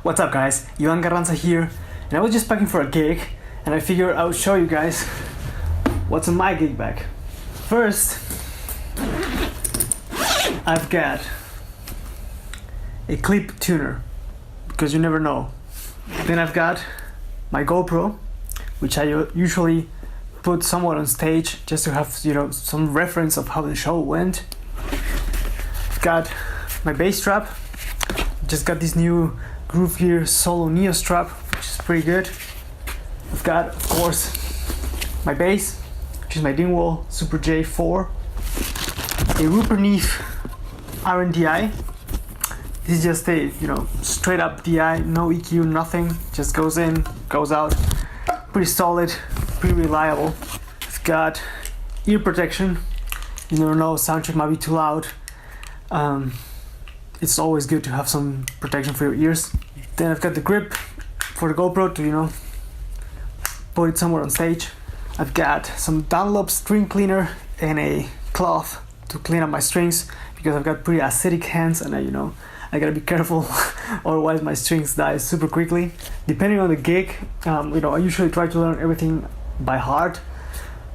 What's up guys, Ivan Carranza here, and I was just packing for a gig and I figured I would show you guys what's in my gig bag. First, I've got a clip tuner, because you never know. Then I've got my GoPro, which I usually put somewhat on stage just to have, some reference of how the show went. I've got my bass strap. Just got this new Groove Gear Solo Neo strap, which is pretty good. I've got, of course, my bass, which is my Dingwall Super J4. A Rupert Neve RNDI. This is just a, straight up DI, no EQ, nothing. Just goes in, goes out. Pretty solid, pretty reliable. I've got ear protection. You never know, soundcheck might be too loud. It's always good to have some protection for your ears. Then I've got the grip for the GoPro to, put it somewhere on stage. I've got some Dunlop string cleaner and a cloth to clean up my strings, because I've got pretty acidic hands and I gotta be careful otherwise my strings die super quickly. Depending on the gig, I usually try to learn everything by heart.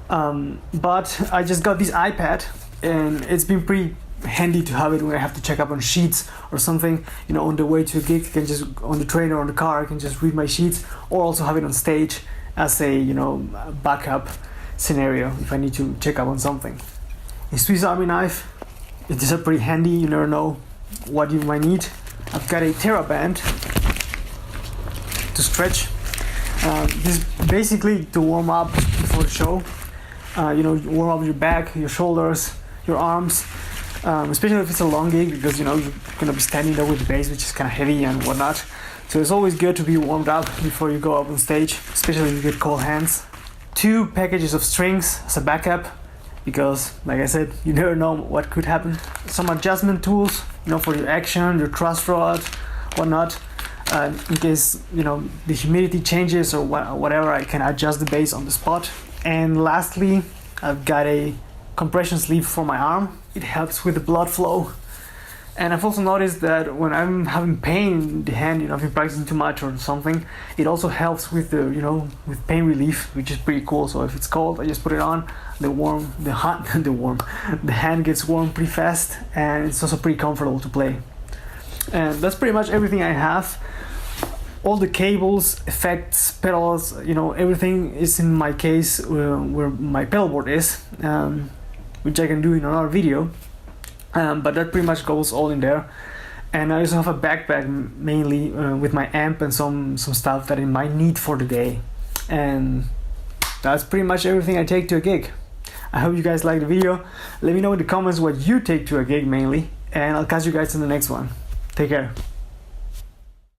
But I just got this iPad and it's been pretty handy to have it when I have to check up on sheets or something. On the way to a gig, I can just, on the train or on the car, I can just read my sheets, or also have it on stage as a backup scenario if I need to check up on something. A Swiss Army knife, it is pretty handy. You never know what you might need. I've got a TheraBand to stretch. This is basically to warm up before the show. Warm up your back, your shoulders, your arms. Especially if it's a long gig, because you're gonna be standing there with the bass, which is kind of heavy and whatnot. So it's always good to be warmed up before you go up on stage, especially if you get cold hands. 2 packages of strings as a backup, because like I said, you never know what could happen. Some adjustment tools, for your action, your truss rod, whatnot. In case the humidity changes or whatever, I can adjust the bass on the spot. And lastly, I've got a compression sleeve for my arm. It helps with the blood flow. And I've also noticed that when I'm having pain in the hand, if you're practicing too much or something, it also helps with the with pain relief, which is pretty cool. So if it's cold, I just put it on. The hand gets warm pretty fast, and it's also pretty comfortable to play. And that's pretty much everything I have. All the cables, effects, pedals, everything is in my case where my pedal board is, which I can do in another video. But that pretty much goes all in there. And I also have a backpack mainly with my amp and some stuff that I might need for the day. And that's pretty much everything I take to a gig. I hope you guys liked the video. Let me know in the comments what you take to a gig mainly, and I'll catch you guys in the next one. Take care.